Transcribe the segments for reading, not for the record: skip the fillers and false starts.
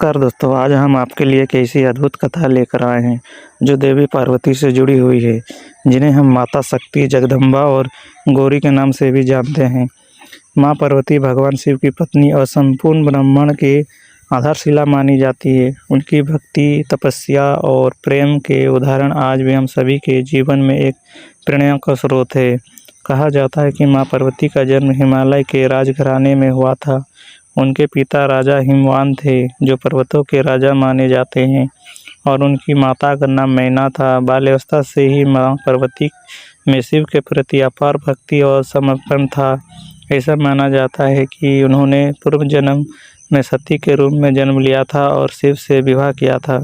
नमस्कार दोस्तों, आज हम आपके लिए एक ऐसी अद्भुत कथा लेकर आए हैं जो देवी पार्वती से जुड़ी हुई है, जिन्हें हम माता शक्ति, जगदम्बा और गौरी के नाम से भी जानते हैं। माँ पार्वती भगवान शिव की पत्नी और संपूर्ण ब्रह्मांड की आधारशिला मानी जाती है। उनकी भक्ति, तपस्या और प्रेम के उदाहरण आज भी हम सभी के जीवन में एक प्रेरणा का स्रोत है। कहा जाता है कि माँ पार्वती का जन्म हिमालय के राजघराने में हुआ था। उनके पिता राजा हिमवान थे, जो पर्वतों के राजा माने जाते हैं, और उनकी माता का नाम मैना था। बाल्यावस्था से ही माँ पार्वती में शिव के प्रति अपार भक्ति और समर्पण था। ऐसा माना जाता है कि उन्होंने पूर्व जन्म में सती के रूप में जन्म लिया था और शिव से विवाह किया था।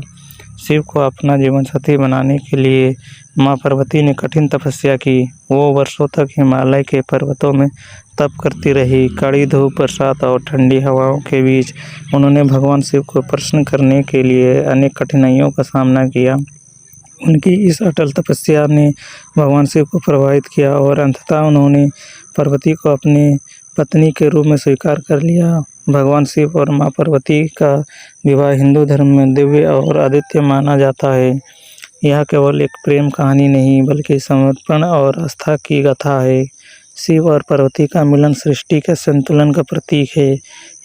शिव को अपना जीवन साथी बनाने के लिए माँ पार्वती ने कठिन तपस्या की। वो वर्षों तक हिमालय के पर्वतों में तप करती रही। कड़ी धूप, बरसात और ठंडी हवाओं के बीच उन्होंने भगवान शिव को प्रसन्न करने के लिए अनेक कठिनाइयों का सामना किया। उनकी इस अटल तपस्या ने भगवान शिव को प्रभावित किया और अंततः उन्होंने पार्वती को अपनी पत्नी के रूप में स्वीकार कर लिया। भगवान शिव और माँ पार्वती का विवाह हिंदू धर्म में दिव्य और अद्वितीय माना जाता है। यह केवल एक प्रेम कहानी नहीं, बल्कि समर्पण और आस्था की गाथा है। शिव और पार्वती का मिलन सृष्टि के संतुलन का प्रतीक है।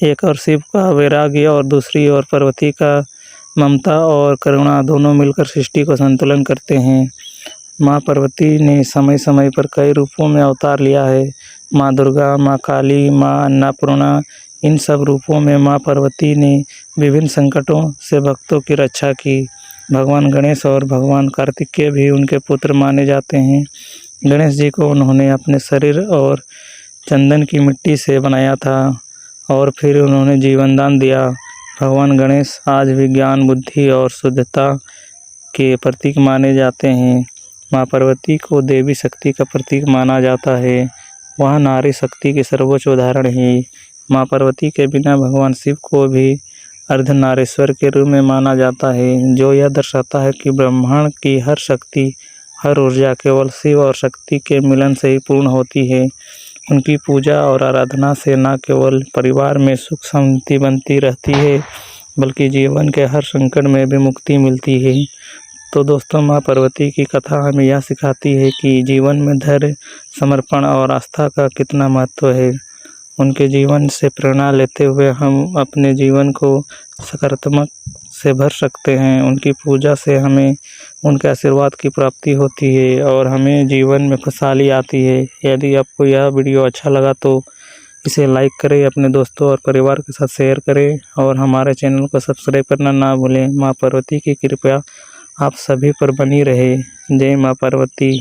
एक और शिव का वैराग्य और दूसरी ओर पार्वती का ममता और करुणा दोनों मिलकर सृष्टि को संतुलन करते हैं। माँ पार्वती ने समय समय पर कई रूपों में अवतार लिया है। माँ दुर्गा, माँ काली, माँ अन्नपूर्णा, इन सब रूपों में माँ पार्वती ने विभिन्न संकटों से भक्तों की रक्षा की। भगवान गणेश और भगवान कार्तिकेय भी उनके पुत्र माने जाते हैं। गणेश जी को उन्होंने अपने शरीर और चंदन की मिट्टी से बनाया था और फिर उन्होंने जीवन दान दिया। भगवान गणेश आज भी ज्ञान, बुद्धि और शुद्धता के प्रतीक माने जाते हैं। माँ पार्वती को देवी शक्ति का प्रतीक माना जाता है। वह नारी शक्ति के सर्वोच्च उदाहरण है। माँ पार्वती के बिना भगवान शिव को भी अर्धनारीश्वर के रूप में माना जाता है, जो यह दर्शाता है कि ब्रह्मांड की हर शक्ति, हर ऊर्जा केवल शिव और शक्ति के मिलन से ही पूर्ण होती है। उनकी पूजा और आराधना से न केवल परिवार में सुख शांति बनती रहती है, बल्कि जीवन के हर संकट में भी मुक्ति मिलती है। तो दोस्तों, माँ पार्वती की कथा हमें यह सिखाती है कि जीवन में धैर्य, समर्पण और आस्था का कितना महत्व है। उनके जीवन से प्रेरणा लेते हुए हम अपने जीवन को सकारात्मक से भर सकते हैं। उनकी पूजा से हमें उनके आशीर्वाद की प्राप्ति होती है और हमें जीवन में खुशहाली आती है। यदि आपको यह वीडियो अच्छा लगा तो इसे लाइक करें, अपने दोस्तों और परिवार के साथ शेयर करें और हमारे चैनल को सब्सक्राइब करना ना भूलें। माँ पार्वती की कृपा आप सभी पर बनी रहे। जय माँ पार्वती।